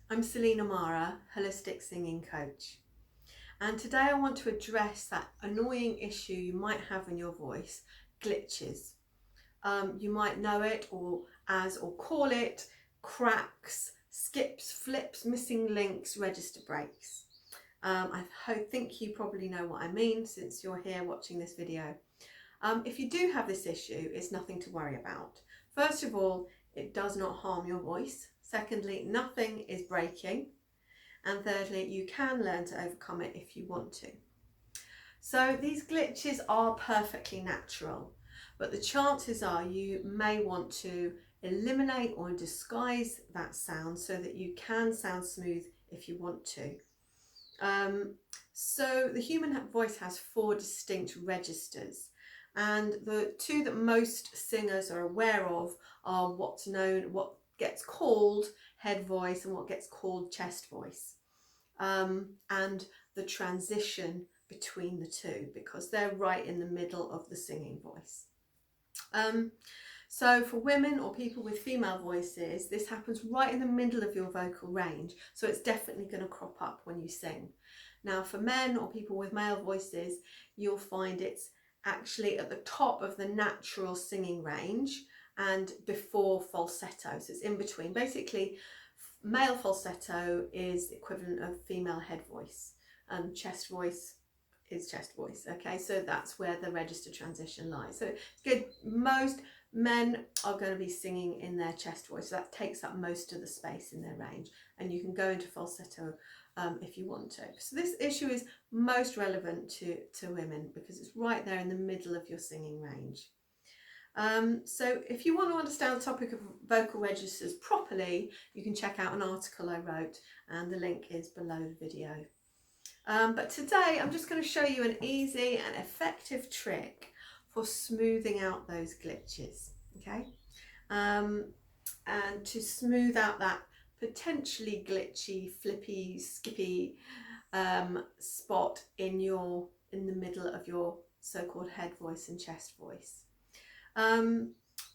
I'm Selena Mara, holistic singing coach. And today I want to address that annoying issue you might have in your voice, glitches. You might know it or call it cracks, skips, flips, missing links, register breaks. think you probably know what I mean since you're here watching this video. If you do have this issue, it's nothing to worry about. First of all, it does not harm your voice. Secondly, nothing is breaking. And thirdly, you can learn to overcome it if you want to. So these glitches are perfectly natural, but the chances are you may want to eliminate or disguise that sound so that you can sound smooth if you want to. So the human voice has 4 distinct registers, and the 2 that most singers are aware of are what gets called head voice and what gets called chest voice, and the transition between the 2, because they're right in the middle of the singing voice. So for women or people with female voices, this happens right in the middle of your vocal range, so it's definitely going to crop up when you sing. Now for men or people with male voices, you'll find it's actually at the top of the natural singing range and before falsetto, so it's in between. Basically, male falsetto is the equivalent of female head voice, and chest voice is chest voice. Okay, so that's where the register transition lies. So it's good. Most men are going to be singing in their chest voice, so that takes up most of the space in their range, and you can go into falsetto if you want to. So this issue is most relevant to women because it's right there in the middle of your singing range. So if you want to understand the topic of vocal registers properly, you can check out an article I wrote, and the link is below the video. But today I'm just going to show you an easy and effective trick for smoothing out those glitches, okay? And to smooth out that potentially glitchy, flippy, skippy spot in the middle of your so-called head voice and chest voice.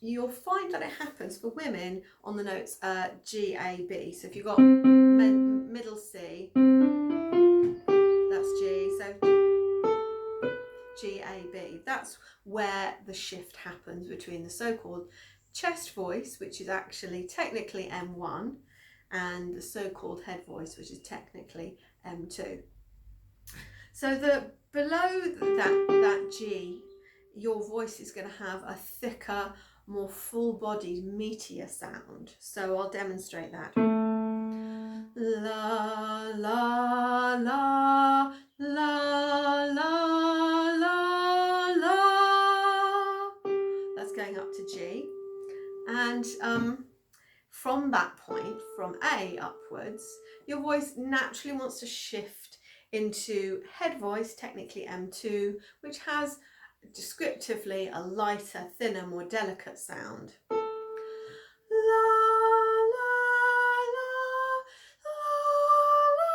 You'll find that it happens for women on the notes G, A, B. So if you've got middle C, that's G, so G, A, B. That's where the shift happens between the so-called chest voice, which is actually technically M1, and the so-called head voice, which is technically M2. So below that G, your voice is going to have a thicker, more full-bodied, meatier sound. So I'll demonstrate that. La, la, la, la, la, la, la. That's going up to G. And from that point, from A upwards, your voice naturally wants to shift into head voice, technically M2, which has descriptively a lighter, thinner, more delicate sound. La, la, la, la, la.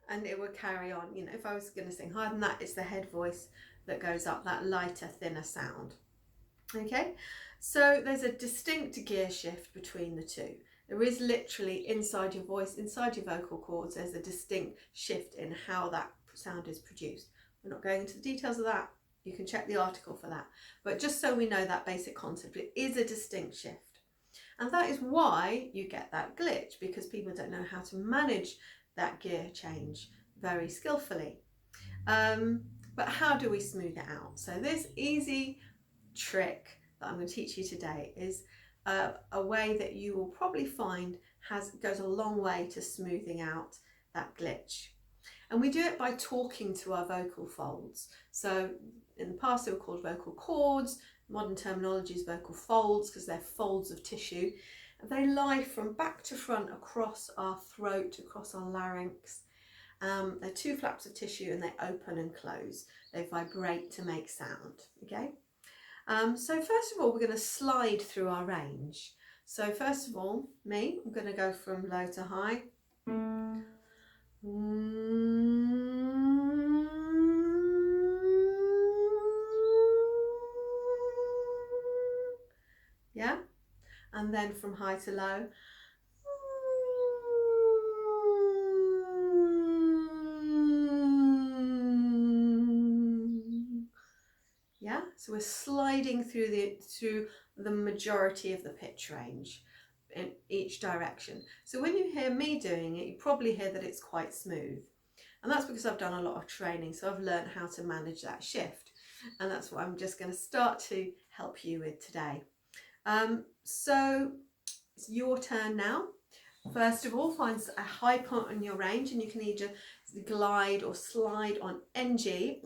And it would carry on. You know, if I was going to sing higher than that, it's the head voice that goes up, that lighter, thinner sound. Okay, so there's a distinct gear shift between the 2. There is literally inside your voice, inside your vocal cords, there's a distinct shift in how that sound is produced. We're not going into the details of that. You can check the article for that. But just so we know that basic concept, it is a distinct shift. And that is why you get that glitch, because people don't know how to manage that gear change very skillfully. But how do we smooth it out? So this easy trick that I'm going to teach you today is a way that you will probably find goes a long way to smoothing out that glitch. And we do it by talking to our vocal folds. So in the past they were called vocal cords. Modern terminology is vocal folds because they're folds of tissue. They lie from back to front across our throat, across our larynx. They're 2 flaps of tissue, and they open and close. They vibrate to make sound, okay? So first of all, we're going to slide through our range. So first of all, I'm going to go from low to high. Yeah, and then from high to low. So we're sliding through the majority of the pitch range in each direction. So when you hear me doing it, you probably hear that it's quite smooth. And that's because I've done a lot of training, so I've learned how to manage that shift. And that's what I'm just going to start to help you with today. So it's your turn now. First of all, find a high point on your range, and you can either glide or slide on NG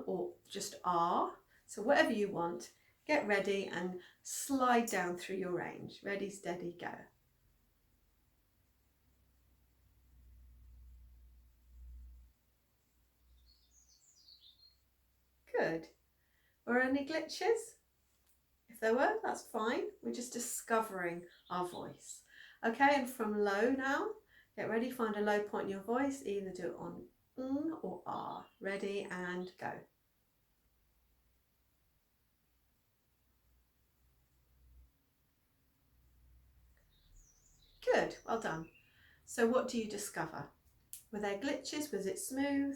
or just R. So whatever you want, get ready and slide down through your range. Ready, steady, go. Good. Were any glitches? If there were, that's fine. We're just discovering our voice. Okay, and from low now, get ready, find a low point in your voice, either do it on or R. Ready and go. Good, well done. So what do you discover? Were there glitches? Was it smooth?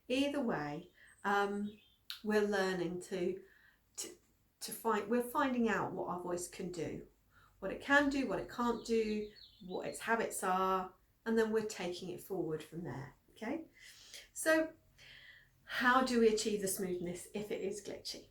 Either way, we're learning to find, we're finding out what our voice can do, what it can do, what it can't do, what its habits are, and then we're taking it forward from there. Okay, so how do we achieve the smoothness if it is glitchy?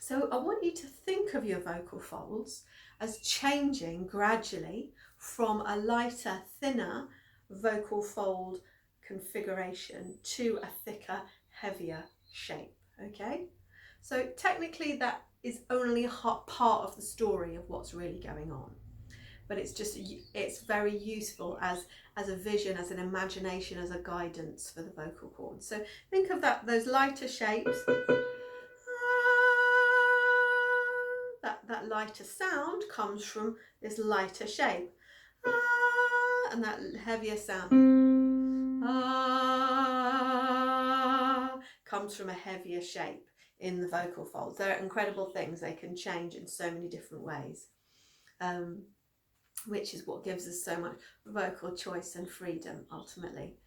So I want you to think of your vocal folds as changing gradually from a lighter, thinner vocal fold configuration to a thicker, heavier shape. Okay, so technically that is only a part of the story of what's really going on, but it's very useful as a vision, as an imagination, as a guidance for the vocal cords. So think of those lighter shapes. That lighter sound comes from this lighter shape, and that heavier sound comes from a heavier shape in the vocal folds. They're incredible things. They can change in so many different ways, which is what gives us so much vocal choice and freedom ultimately.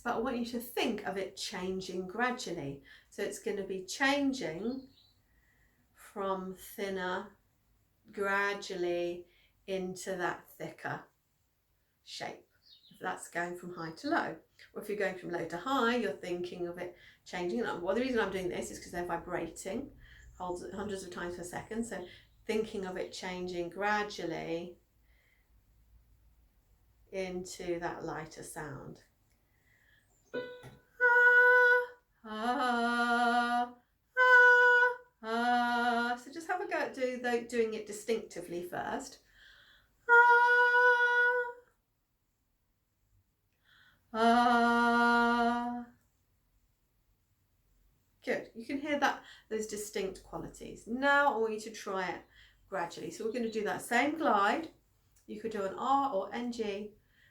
But I want you to think of it changing gradually. So it's going to be changing from thinner gradually into that thicker shape. If that's going from high to low, or if you're going from low to high, you're thinking of it changing. Well, the reason I'm doing this is because they're vibrating hundreds of times per second. So thinking of it changing gradually into that lighter sound. So just have a go at doing it distinctively first. Good. You can hear those distinct qualities. Now I want you to try it gradually. So we're going to do that same glide. You could do an R or NG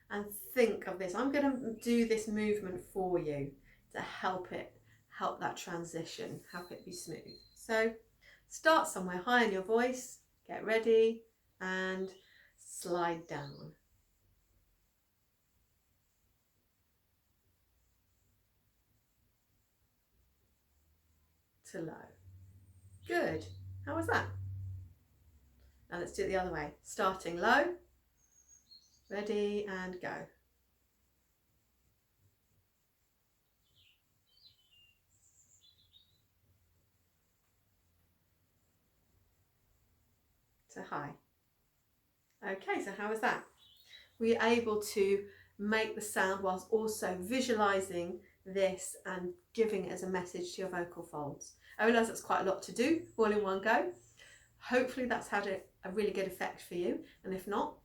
and think of this. I'm going to do this movement for you to help that transition, help it be smooth. So start somewhere high in your voice, get ready and slide down. To low. Good. How was that? Now let's do it the other way. Starting low, ready and go. To high. Okay, so how was that? Were you able to make the sound whilst also visualising this and giving it as a message to your vocal folds? I realise that's quite a lot to do all in one go. Hopefully that's had a really good effect for you, and if not,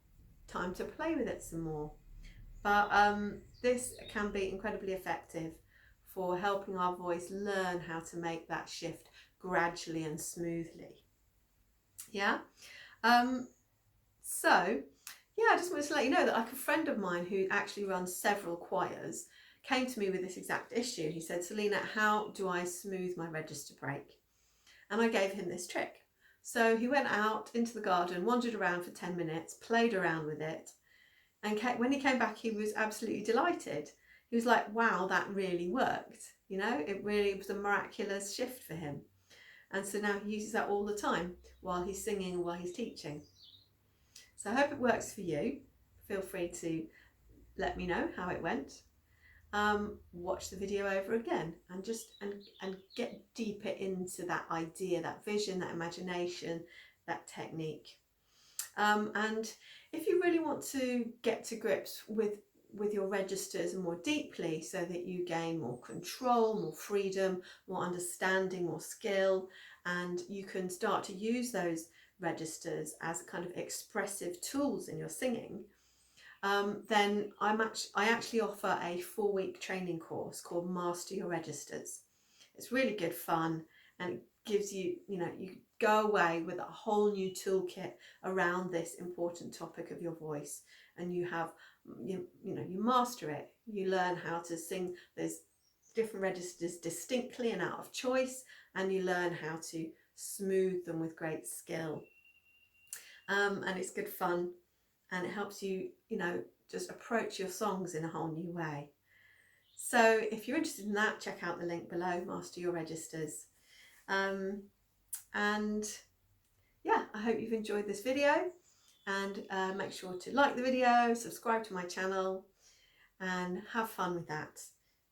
time to play with it some more. But this can be incredibly effective for helping our voice learn how to make that shift gradually and smoothly. Yeah. So yeah, I just wanted to let you know that like a friend of mine who actually runs several choirs came to me with this exact issue. He said, Selena, how do I smooth my register break? And I gave him this trick. So he went out into the garden, wandered around for 10 minutes, played around with it. And when he came back, he was absolutely delighted. He was like, wow, that really worked. You know, it was a miraculous shift for him. And so now he uses that all the time while he's singing or while he's teaching. So I hope it works for you. Feel free to let me know how it went. Watch the video over again and get deeper into that idea, that vision, that imagination, that technique. And if you really want to get to grips with your registers more deeply, so that you gain more control, more freedom, more understanding, more skill, and you can start to use those registers as kind of expressive tools in your singing, then I actually offer a 4-week training course called Master Your Registers. It's really good fun, and it gives you, you go away with a whole new toolkit around this important topic of your voice, and you have, you master it. You learn how to sing those different registers distinctly and out of choice, and you learn how to smooth them with great skill. And it's good fun, and it helps you, just approach your songs in a whole new way. So if you're interested in that, check out the link below, Master Your Registers. And yeah, I hope you've enjoyed this video, and make sure to like the video, subscribe to my channel, and have fun with that.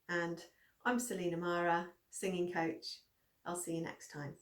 And I'm Selena Mara, singing coach. I'll see you next time.